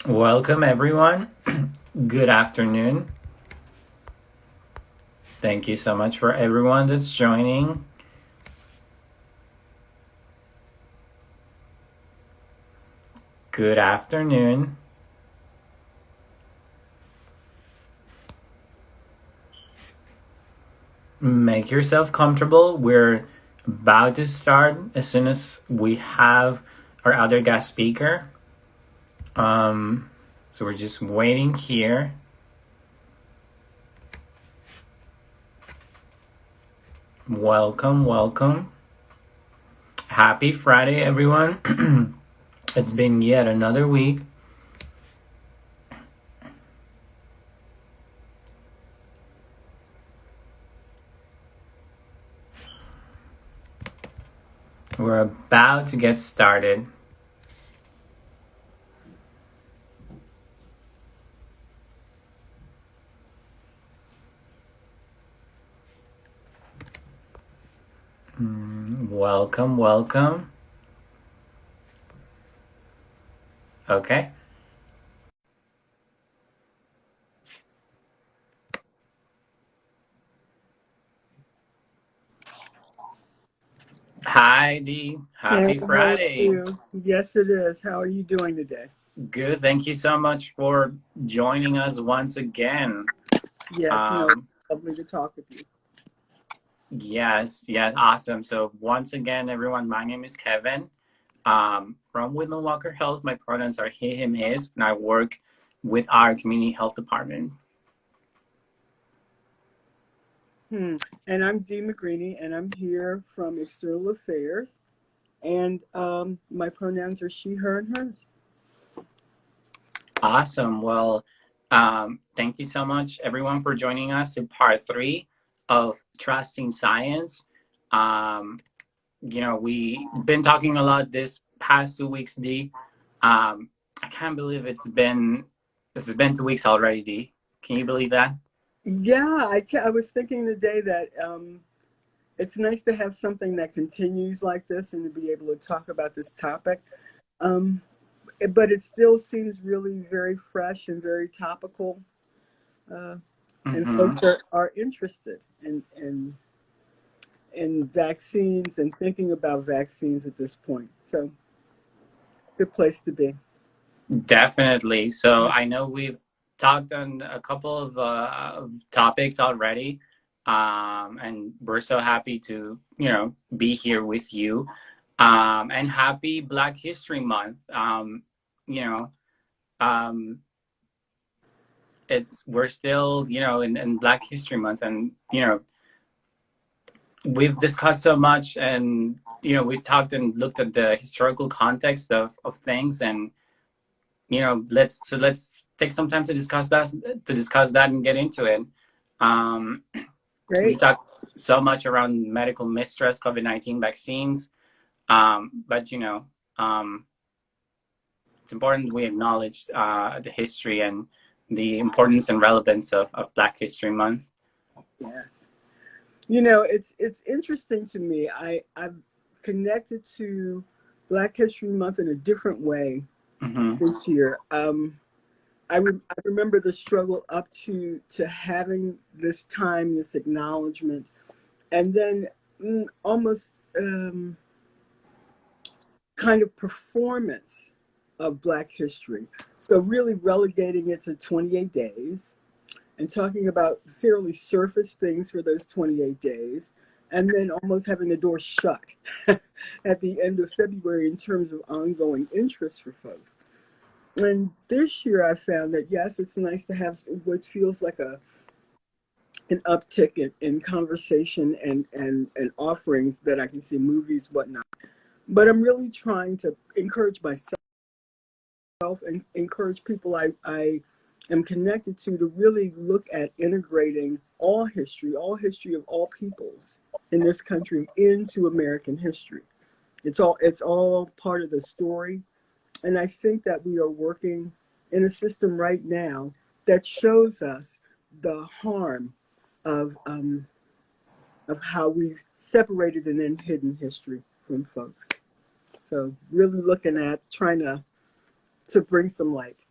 Welcome, everyone. Good afternoon. Thank you so much for everyone that's joining. Good afternoon. Make yourself comfortable. We're about to start as soon as we have our other guest speaker. So we're just waiting here. Welcome, welcome. Happy Friday, everyone. It's been yet another week. We're about to get started. Welcome, welcome. Okay. Hi, Dee. Hey, Happy how are Friday. you? Yes, it is. How are you doing today? Good. Thank you so much for joining us once again. Yes, no, Um, lovely to talk with you. yes, awesome. So once again, everyone, my name is Kevin. From Whitman-Walker Health. My pronouns are he, him, his, and I work with our community health department. And I'm Dee Magrini, and I'm here from External Affairs. And my pronouns are she, her, and hers. Awesome. Well, thank you so much, everyone, for joining us in part 3 of Trusting Science. Um, we've been talking a lot this past 2 weeks, D. I can't believe it's been 2 weeks already, D. Can you believe that? Yeah, I was thinking today that it's nice to have something that continues like this and to be able to talk about this topic. Um, but it still seems really very fresh and very topical. Uh, and Mm-hmm. folks are interested in vaccines and thinking about vaccines at this point. So, good place to be. Definitely. So I know we've talked on a couple of topics already, and we're so happy to be here with you. And happy Black History Month. You know, um, we're still in Black History Month, and we've discussed so much, and we've talked and looked at the historical context of things, and let's take some time to discuss that and get into it. um we Great. talked so much around medical mistrust, COVID-19 vaccines, but it's important we acknowledge the history and the importance and relevance of Black History Month. Yes. It's interesting to me. I've connected to Black History Month in a different way Mm-hmm. this year. I remember the struggle up to having this time, this acknowledgement, and then almost kind of performance of Black history. So really relegating it to 28 days and talking about fairly surface things for those 28 days, and then almost having the door shut at the end of February in terms of ongoing interest for folks. And this year I found that, yes, it's nice to have what feels like an uptick in conversation and offerings that I can see, movies, whatnot. But I'm really trying to encourage myself and encourage people I am connected to really look at integrating all history of all peoples in this country into American history. It's all part of the story. And I think that we are working in a system right now that shows us the harm of of how we've separated and then hidden history from folks. So really looking at trying to bring some light.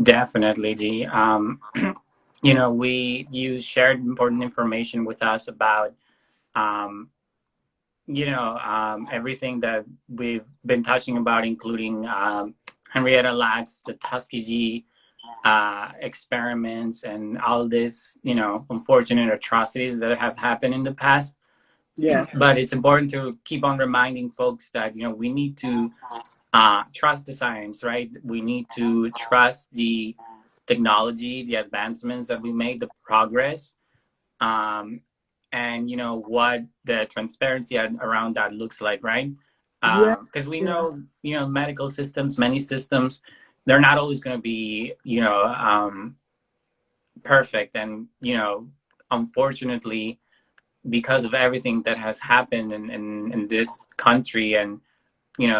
Definitely, Dee. You shared important information with us about, um, everything that we've been touching about, including Henrietta Lacks, the Tuskegee experiments, and all this, unfortunate atrocities that have happened in the past. Yes. But it's important to keep on reminding folks that, we need to trust the science, right? We need to trust the technology, the advancements that we made, the progress, um, and what the transparency around that looks like, right? Yeah. Because we Yeah. know, medical systems, many systems, they're not always going to be, perfect, and unfortunately, because of everything that has happened in this country, and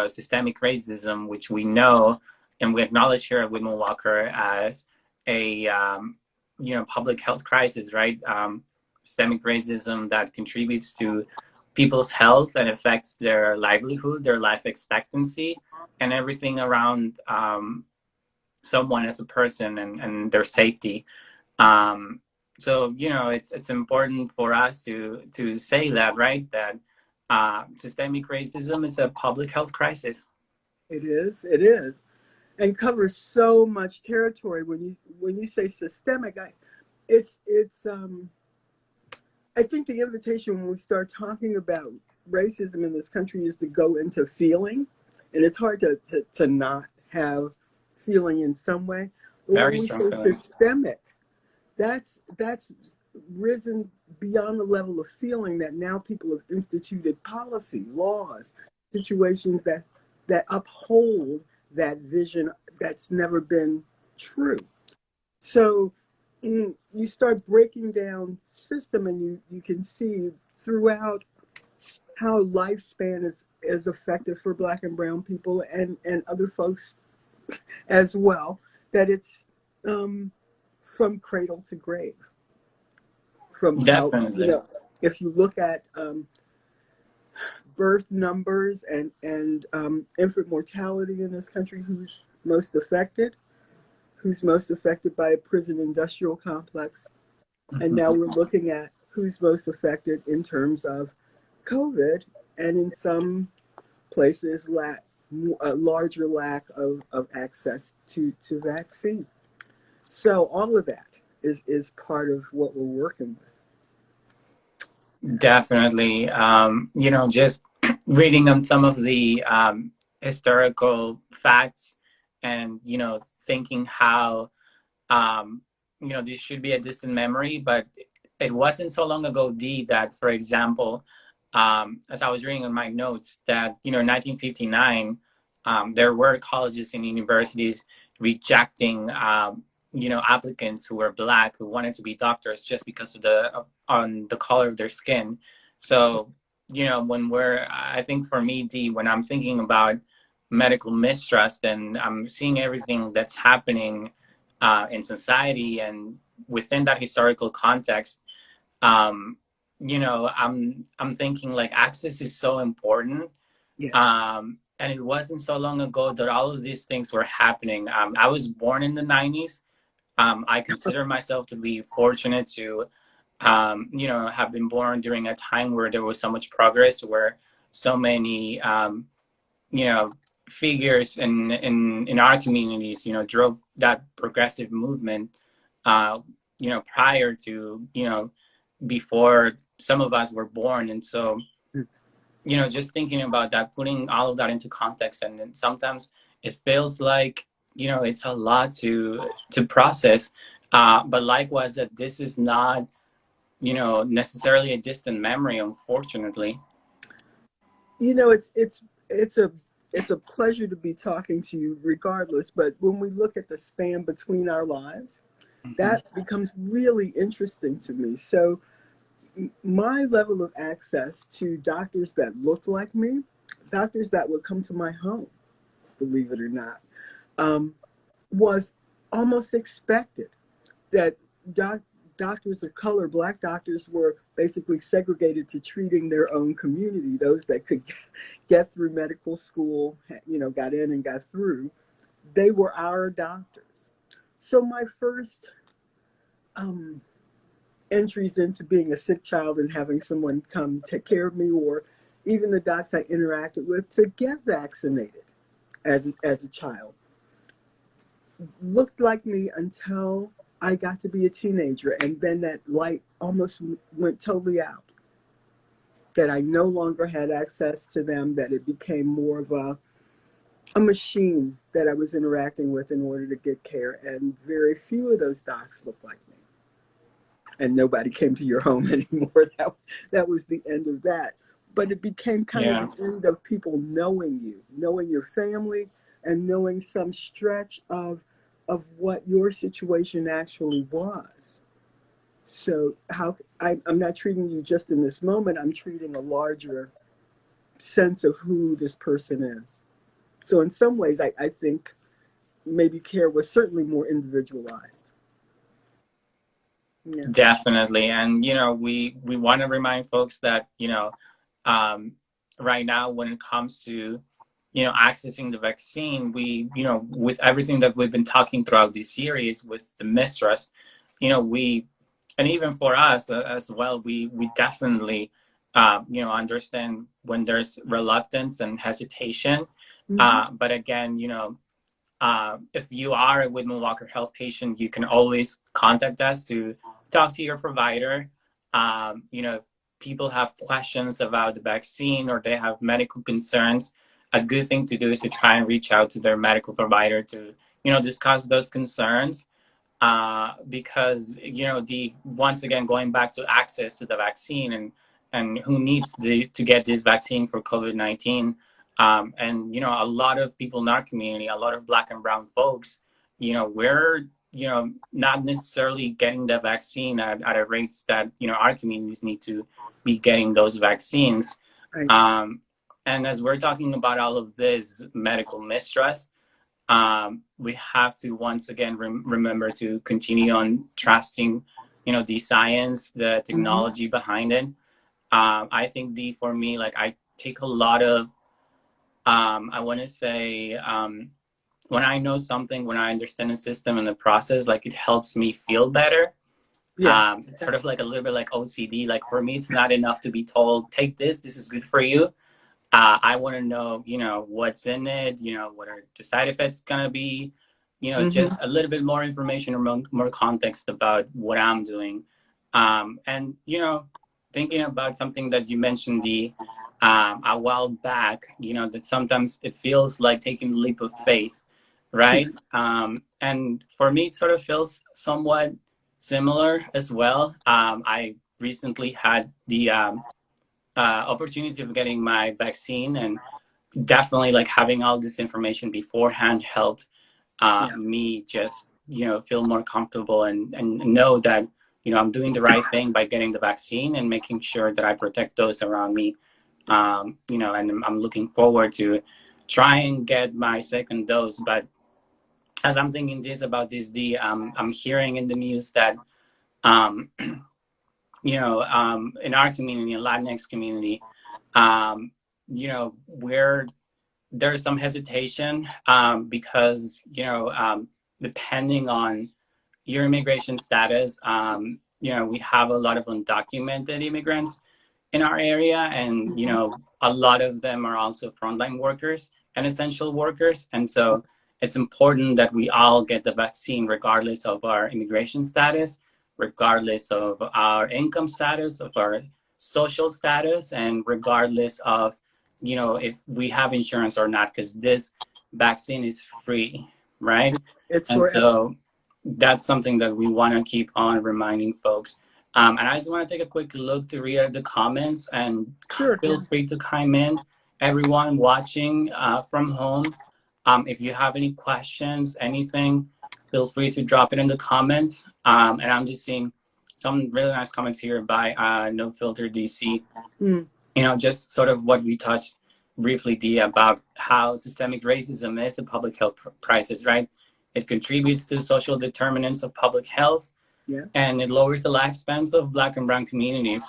systemic racism, which we know and we acknowledge here at Whitman-Walker as a public health crisis, right? Systemic racism that contributes to people's health and affects their livelihood, their life expectancy, and everything around someone as a person, and their safety. Um, so it's important for us to say that, right? That systemic racism is a public health crisis. It is. It is, and covers so much territory. When you say systemic, it's. I think the invitation when we start talking about racism in this country is to go into feeling, and it's hard to not have feeling in some way. But when Very we strong say feeling. systemic, that's risen beyond the level of feeling that now people have instituted policy, laws, situations that uphold that vision that's never been true. So you start breaking down system, and you can see throughout how lifespan is effective for Black and brown people, and other folks as well, that it's um, from cradle to grave. From how, Definitely. if you look at birth numbers and infant mortality in this country, who's most affected by a prison industrial complex. And now we're looking at who's most affected in terms of COVID, and in some places, a larger lack of access to vaccine. So all of that is part of what we're working with. Definitely. Just reading on some of the historical facts, and thinking how this should be a distant memory, but it wasn't so long ago, D, that, for example, as I was reading on my notes, that, in 1959, there were colleges and universities rejecting, applicants who were Black, who wanted to be doctors just because of on the color of their skin. So, I think for me, D, when I'm thinking about medical mistrust, and I'm seeing everything that's happening in society and within that historical context, um, I'm thinking like access is so important. Yes. And it wasn't so long ago that all of these things were happening. I was born in the 90s. I consider myself to be fortunate to, have been born during a time where there was so much progress, where so many, you know, figures in our communities, drove that progressive movement, uh, prior to, before some of us were born. And so, just thinking about that, putting all of that into context, and then sometimes it feels like, it's a lot to process. But likewise, that this is not, necessarily a distant memory, unfortunately. It's it's a pleasure to be talking to you regardless, but when we look at the span between our lives, Mhm. that becomes really interesting to me. So my level of access to doctors that looked like me, doctors that would come to my home, believe it or not, um, was almost expected. That doc- doctors of color, Black doctors, were basically segregated to treating their own community. Those that could get through medical school, got in and got through, they were our doctors. So my first entries into being a sick child and having someone come take care of me, or even the docs I interacted with to get vaccinated as a child, looked like me until I got to be a teenager, and then that light almost went totally out. That I no longer had access to them. That it became more of a machine that I was interacting with in order to get care, and very few of those docs looked like me. And nobody came to your home anymore. That was the end of that. But it became kind of Yeah. the end of people knowing you, knowing your family, and knowing some stretch of what your situation actually was. So I'm not treating you just in this moment. I'm treating a larger sense of who this person is. So in some ways, I think maybe care was certainly more individualized. Yeah. Definitely. And, we want to remind folks that, um, right now, when it comes to, accessing the vaccine, with everything that we've been talking throughout this series with the mistrust, and even for us as well, we definitely, understand when there's reluctance and hesitation. Mm-hmm. But again, if you are a Whitman-Walker health patient, you can always contact us to talk to your provider. If people have questions about the vaccine or they have medical concerns, a good thing to do is to try and reach out to their medical provider to, discuss those concerns. Because the once again going back to access to the vaccine and who needs to get this vaccine for COVID-19. And a lot of people in our community, a lot of Black and brown folks, we're not necessarily getting the vaccine at a rates that our communities need to be getting those vaccines. Right. um, and as we're talking about all of this medical mistrust, we have to once again remember to continue on trusting, the science, the Mm-hmm. technology behind it. I think for me, like I take a lot of, I want to say, when I know something, when I understand the system and the process, like it helps me feel better. Yes. It's sort of like a little bit like OCD. Like for me, it's not enough to be told, take this, this is good for you. I want to know, what's in it, what are the side effects going to be, Mm-hmm. just a little bit more information or more context about what I'm doing. And, thinking about something that you mentioned a while back, that sometimes it feels like taking a leap of faith, right? Yes. And for me, it sort of feels somewhat similar as well. I recently had the opportunity of getting my vaccine, and definitely like having all this information beforehand helped Yeah. me just feel more comfortable and know that I'm doing the right thing by getting the vaccine and making sure that I protect those around me. And I'm looking forward to try and get my second dose. But as I'm thinking about this, I'm hearing in the news that um, in our community, in Latinx community, um, where there's some hesitation, because depending on your immigration status, we have a lot of undocumented immigrants in our area, and Mm-hmm. a lot of them are also frontline workers and essential workers, and so it's important that we all get the vaccine regardless of our immigration status, regardless of our income status, of our social status, and regardless of if we have insurance or not, because this vaccine is free, right? It's And for so that's something that we want to keep on reminding folks. And I just want to take a quick look to read the comments, and sure. feel free to chime in. Everyone watching from home, if you have any questions, anything, feel free to drop it in the comments. And I'm just seeing some really nice comments here by No Filter DC. Mm. Just sort of what we touched briefly, about how systemic racism is a public health crisis, right? It contributes to social determinants of public health, Yes. and it lowers the lifespans of Black and brown communities.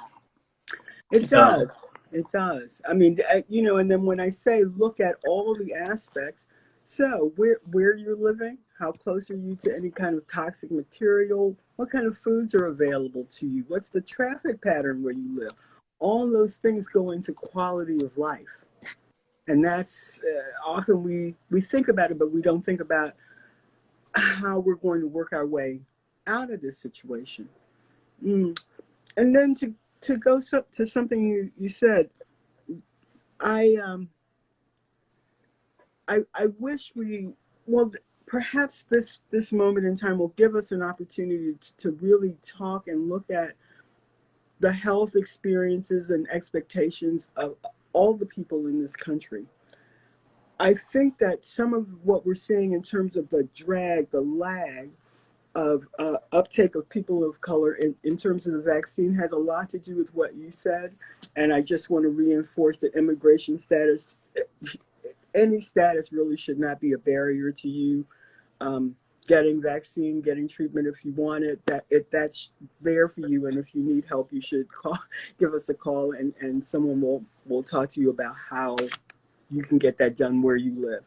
It So, does. It does. I mean, and then when I say look at all the aspects, So, where you're living, how close are you to any kind of toxic material? What kind of foods are available to you? What's the traffic pattern where you live? All those things go into quality of life, and that's often we think about it, but we don't think about how we're going to work our way out of this situation. Mm. And then to go to something you said, I I wish we, well, perhaps this moment in time will give us an opportunity to really talk and look at the health experiences and expectations of all the people in this country. I think that some of what we're seeing in terms of the drag, the lag of uptake of people of color in terms of the vaccine has a lot to do with what you said. And I just want to reinforce that immigration status, any status really should not be a barrier to you getting vaccine, getting treatment if you want it. That's there for you, and if you need help, you should call, give us a call, and someone will talk to you about how you can get that done where you live.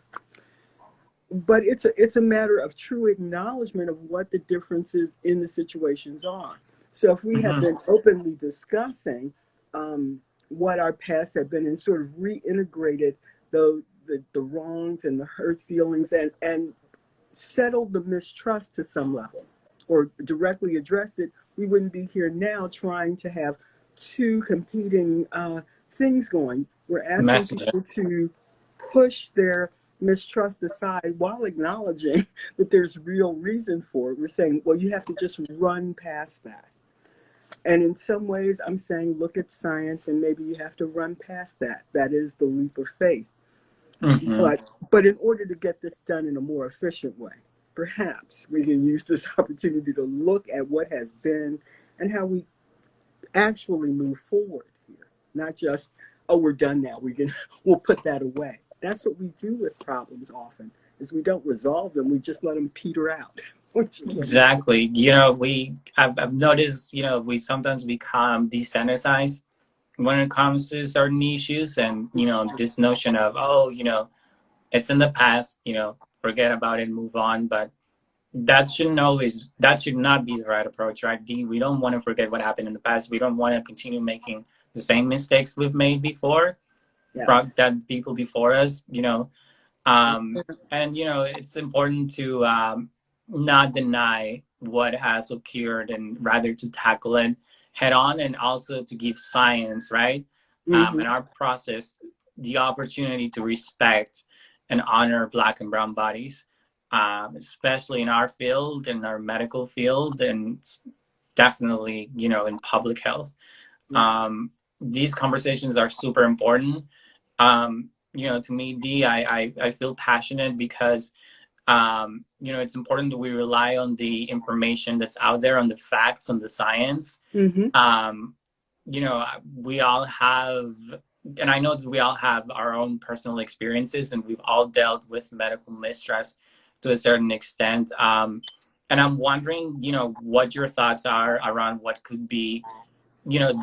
But it's a matter of true acknowledgement of what the differences in the situations are. So if we have been openly discussing what our past have been and sort of reintegrated the wrongs and the hurt feelings and settled the mistrust to some level or directly addressed it, we wouldn't be here now trying to have two competing things going. We're asking Message. people to push their mistrust aside while acknowledging that there's real reason for it. We're saying, well, you have to just run past that. And in some ways, I'm saying, look at science and maybe you have to run past that. That is the leap of faith. Mm-hmm. But in order to get this done in a more efficient way, perhaps we can use this opportunity to look at what has been and how we actually move forward here. Not just, oh, we're done now. We'll put that away. That's what we do with problems often, is we don't resolve them. We just let them peter out. Exactly. I've noticed, we sometimes become desensitized when it comes to certain issues, and, this notion of, oh, it's in the past, forget about it, move on. But that should not be the right approach, right? We don't want to forget what happened in the past. We don't want to continue making the same mistakes we've made before, Yeah. from that people before us, and it's important to not deny what has occurred, and rather to tackle it head on, and also to give science, right, Mm-hmm. and our process the opportunity to respect and honor Black and brown bodies, especially in our field, in our medical field, and definitely in public health. Yes. These conversations are super important. To me, Dee, I feel passionate because it's important that we rely on the information that's out there, on the facts, on the science. Mm-hmm. We all have, and I know that we all have our own personal experiences, and we've all dealt with medical mistrust to a certain extent. And I'm wondering, what your thoughts are around what could be,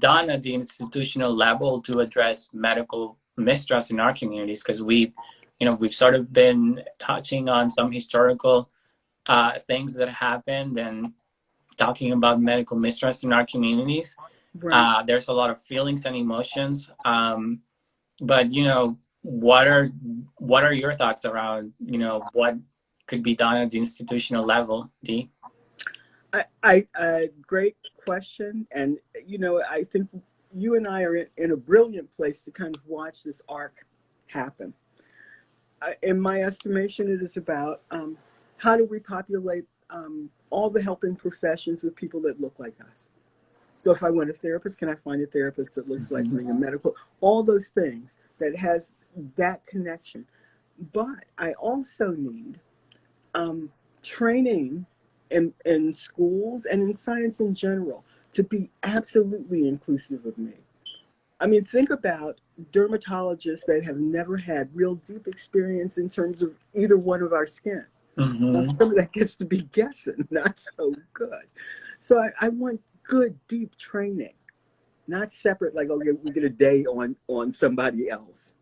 done at the institutional level to address medical mistrust in our communities, because we've sort of been touching on some historical things that happened, and talking about medical mistrust in our communities. Right. There's a lot of feelings and emotions, but what are your thoughts around what could be done at the institutional level, Dee? Great question. And, I think you and I are in a brilliant place to kind of watch this arc happen. In my estimation, it is about how do we populate all the helping professions with people that look like us. So if I want a therapist, can I find a therapist that looks like me? A medical, all those things that has that connection. But I also need training in schools and in science in general to be absolutely inclusive of me. I mean, think about dermatologists that have never had real deep experience in terms of either one of our skin. So Mm-hmm. some of that gets to be guessing, not so good. So I want good, deep training, not separate, like, okay, we get a day on somebody else.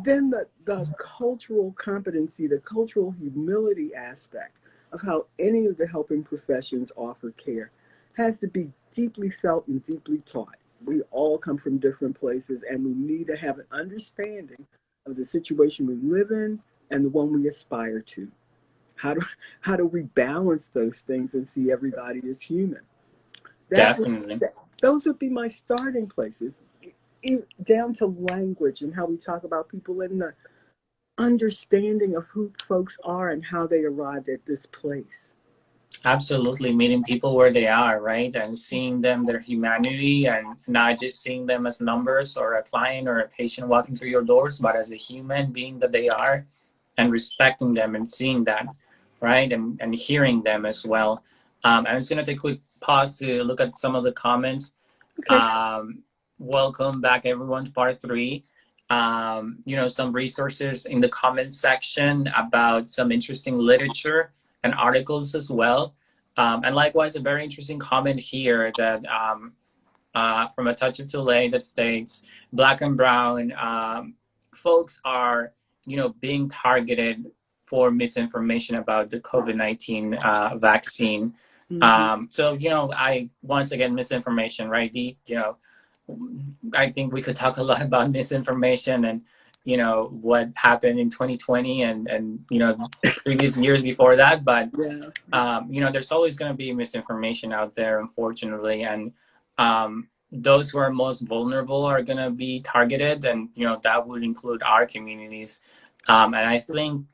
then the cultural competency, the cultural humility aspect of how any of the helping professions offer care has to be deeply felt and deeply taught. We all come from different places, and we need to have an understanding of the situation we live in and the one we aspire to. How do how do we balance those things and see everybody as human? That would Definitely. those would be my starting places, down to language and how we talk about people and the understanding of who folks are and how they arrived at this place. Absolutely, meeting people where they are, right? And seeing them, their humanity, and not just seeing them as numbers or a client or a patient walking through your doors, but as a human being that they are, and respecting them and seeing that, right? And hearing them as well. I'm just going to take a quick pause to look at some of the comments. Okay. Um, Welcome back, everyone, to part three. Some resources in the comments section about some interesting literature and articles as well. And likewise, a very interesting comment here that from a touch of Tulane that states Black and Brown folks are, being targeted for misinformation about the COVID-19 vaccine. Mm-hmm. I once again misinformation, right? I think we could talk a lot about misinformation and what happened in 2020 and previous years before that, but Yeah. there's always going to be misinformation out there, unfortunately, and those who are most vulnerable are going to be targeted, and that would include our communities. And I think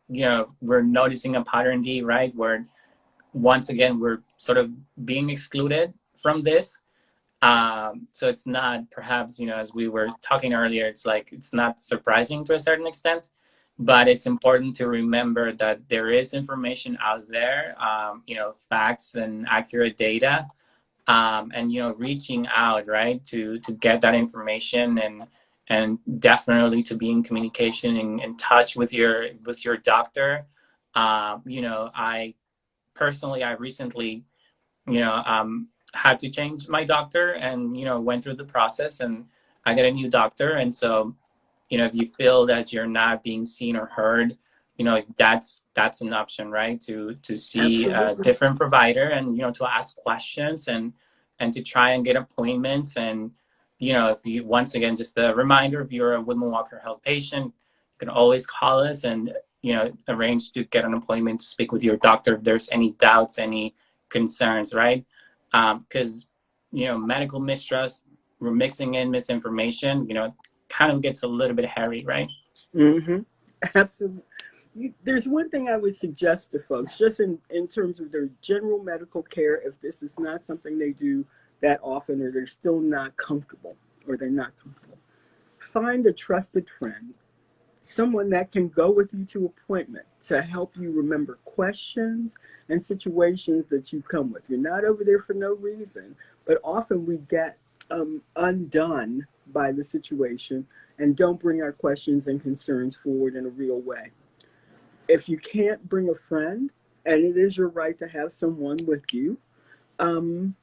we're noticing a pattern, D, right, where once again we're sort of being excluded from this. So it's not perhaps, as we were talking earlier, it's like it's not surprising to a certain extent, but it's important to remember that there is information out there, facts and accurate data, and reaching out, right, to get that information and definitely to be in communication and in touch with your doctor. I personally, I recently had to change my doctor and went through the process and I got a new doctor. And so if you feel that you're not being seen or heard, that's an option, right, to see a Absolutely. different provider and to ask questions and to try and get appointments. And if you, once again, just a reminder, if you're a Whitman-Walker health patient, you can always call us and arrange to get an appointment to speak with your doctor if there's any doubts, any concerns, right? Because medical mistrust, we're mixing in misinformation, kind of gets a little bit hairy, right? Mm-hmm. Absolutely. There's one thing I would suggest to folks, just in terms of their general medical care, if this is not something they do that often or they're still not comfortable or they're not comfortable. Find a trusted friend, someone that can go with you to appointment to help you remember questions and situations that you come with. You're not over there for no reason, but often we get undone by the situation and don't bring our questions and concerns forward in a real way. If you can't bring a friend, and it is your right to have someone with you, um,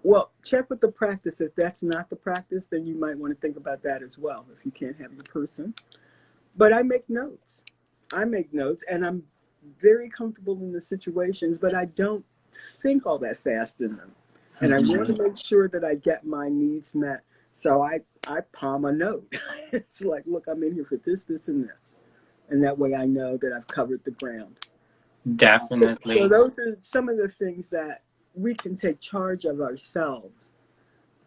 well, check with the practice. If that's not the practice, then you might want to think about that as well if you can't have your person. But I make notes. I make notes, and I'm very comfortable in the situations, but I don't think all that fast in them. And I want Mm-hmm. to make sure that I get my needs met. So I palm a note. It's like, look, I'm in here for this, this, and this. And that way I know that I've covered the ground. So Definitely. those are some of the things that we can take charge of ourselves.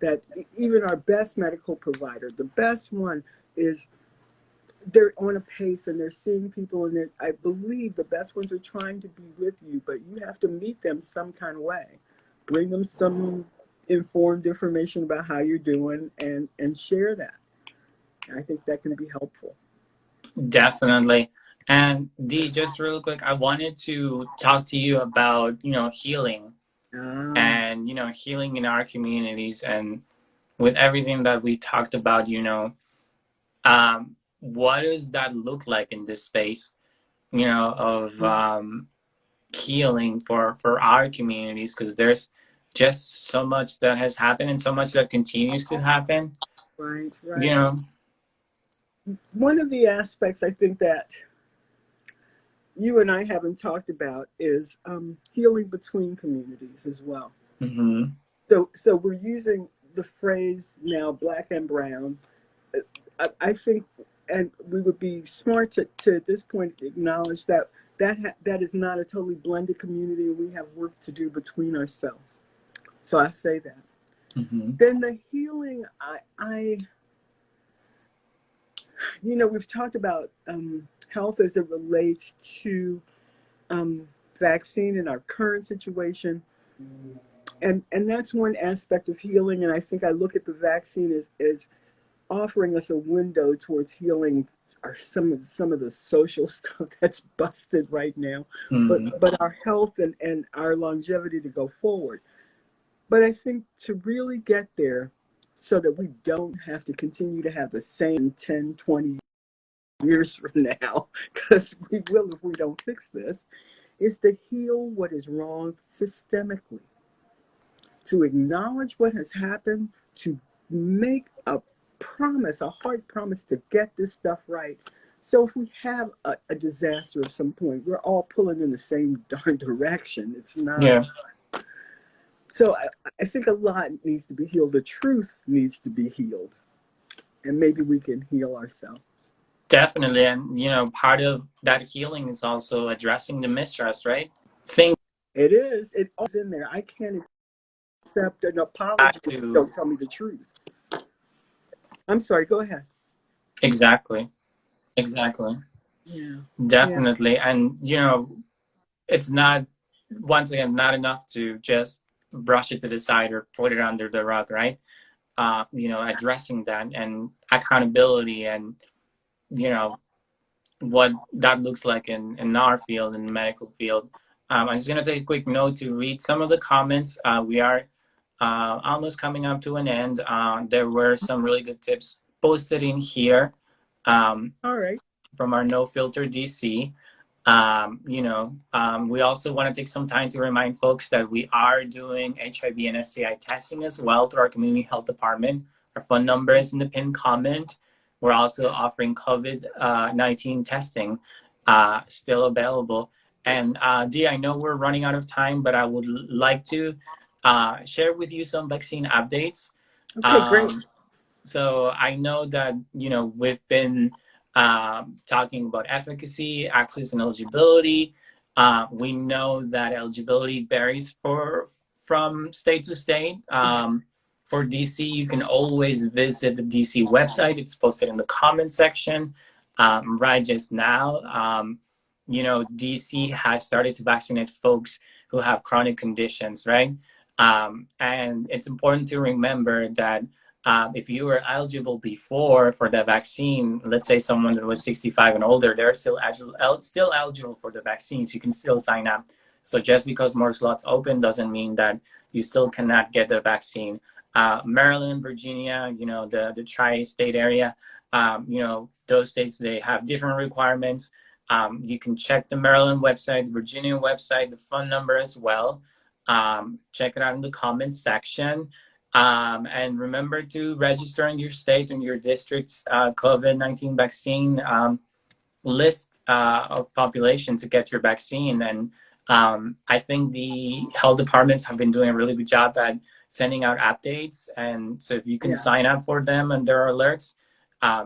That even our best medical provider, the best one, is they're on a pace and they're seeing people, and I believe the best ones are trying to be with you, but you have to meet them some kind of way. Bring them some informed information about how you're doing and share that. And I think that can be helpful. Definitely. And Dee, just real quick, I wanted to talk to you about, healing Ah, and, healing in our communities. And with everything that we talked about, what does that look like in this space, of healing for our communities? Because there's just so much that has happened and so much that continues to happen, right, you right. know? one of the aspects I think that you and I haven't talked about is healing between communities as well. Mm-hmm. So we're using the phrase now black and brown. I think, and we would be smart to at this point acknowledge that that is not a totally blended community. We have work to do between ourselves. So I say that. Mm-hmm. Then the healing, we've talked about health as it relates to vaccine in our current situation. And that's one aspect of healing. And I think I look at the vaccine as offering us a window towards healing some of the social stuff that's busted right now, but our health and our longevity to go forward. But I think to really get there so that we don't have to continue to have the same 10, 20 years from now, because we will if we don't fix this, is to heal what is wrong systemically, to acknowledge what has happened, to make a promise, a hard promise to get this stuff right. So if we have a disaster of some point, we're all pulling in the same darn direction. It's not. Yeah, So I think a lot needs to be healed. The truth needs to be healed. And maybe we can heal ourselves. definitely. And, part of that healing is also addressing the mistrust, right? Think It is. It all's in there. I can't accept an apology back if you to don't tell me the truth. I'm sorry. Go ahead. exactly, exactly. Yeah. Yeah. Definitely. And, it's not, once again, not enough to just brush it to the side or put it under the rug, right? Addressing that and accountability and, you know, what that looks like in our field, in the medical field. I'm just going to take a quick note to read some of the comments. We are almost coming up to an end. There were some really good tips posted in here All right. from our No Filter DC. We also want to take some time to remind folks that we are doing HIV and STI testing as well through our community health department. Our phone number is in the pinned comment. We're also offering COVID-19 testing still available. And Dee, I know we're running out of time, but I would like to share with you some vaccine updates. Okay, great. Um, so I know that, we've been talking about efficacy, access, and eligibility. We know that eligibility varies from state to state. For DC, you can always visit the DC website. It's posted in the comment section. Right just now, DC has started to vaccinate folks who have chronic conditions, right? And it's important to remember that if you were eligible before for the vaccine, let's say someone that was 65 and older, they're still eligible for the vaccine, so you can still sign up. So just because more slots open doesn't mean that you still cannot get the vaccine. Maryland, Virginia, the tri-state area, those states, they have different requirements. You can check the Maryland website, the Virginia website, the phone number as well. Check it out in the comments section. And remember to register in your state and your district's COVID-19 vaccine list of population to get your vaccine. And I think the health departments have been doing a really good job at sending out updates. And so if you can Yes. sign up for them and their alerts,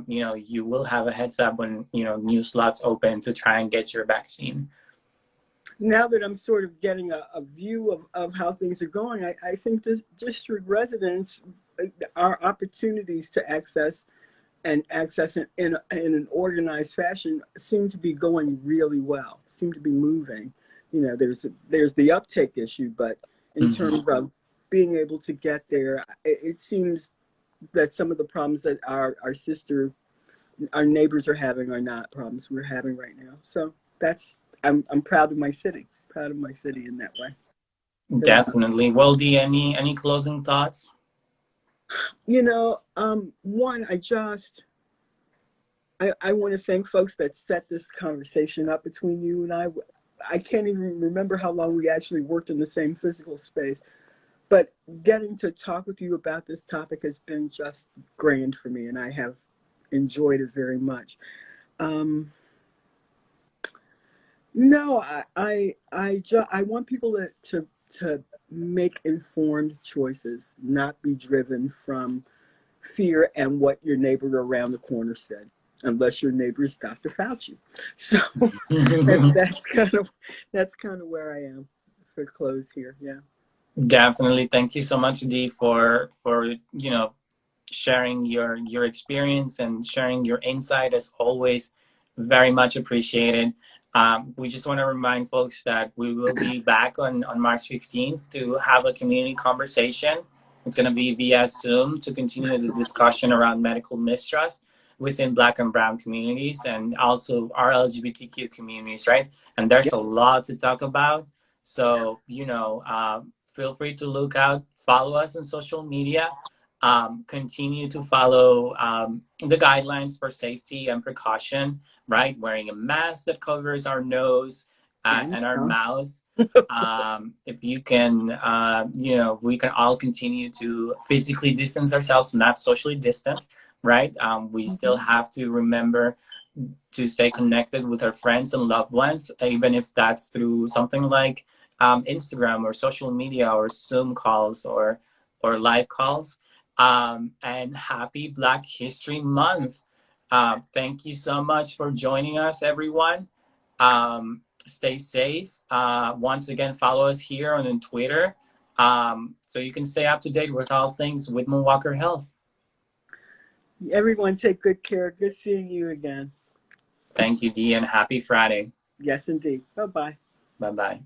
you will have a heads up when, new slots open to try and get your vaccine. Now that I'm sort of getting a view of how things are going, I think this district residents, our opportunities to access in an organized fashion seem to be going really well, seem to be moving. There's the uptake issue, but in terms of being able to get there, it seems that some of the problems that our neighbors are having are not problems we're having right now. So I'm proud of my city, in that way. Definitely. Well, Dee, any closing thoughts? One, I want to thank folks that set this conversation up between you and I. I can't even remember how long we actually worked in the same physical space, but getting to talk with you about this topic has been just grand for me, and I have enjoyed it very much. Um, no, I want people to make informed choices, not be driven from fear and what your neighbor around the corner said, unless your neighbor is Dr. Fauci. So that's kind of where I am for close here. Yeah. Definitely. Thank you so much, Dee, for sharing your experience and sharing your insight. As always, very much appreciated. We just want to remind folks that we will be back on March 15th to have a community conversation. It's going to be via Zoom to continue the discussion around medical mistrust within Black and Brown communities and also our LGBTQ communities, right? And there's a Yep. lot to talk about. So, feel free to look out, follow us on social media, continue to follow the guidelines for safety and precaution, right? Wearing a mask that covers our nose And and our mouth. If you can, we can all continue to physically distance ourselves, not socially distant, right? We still Mhm. have to remember to stay connected with our friends and loved ones, even if that's through something like Instagram or social media or Zoom calls or live calls. And happy Black History Month. Thank you so much for joining us, everyone. Stay safe. Once again, follow us here on Twitter so you can stay up to date with all things Whitman-Walker Health. Everyone take good care. Good seeing you again. Thank you, Dee, and happy Friday. Yes, indeed. Bye bye. Bye bye.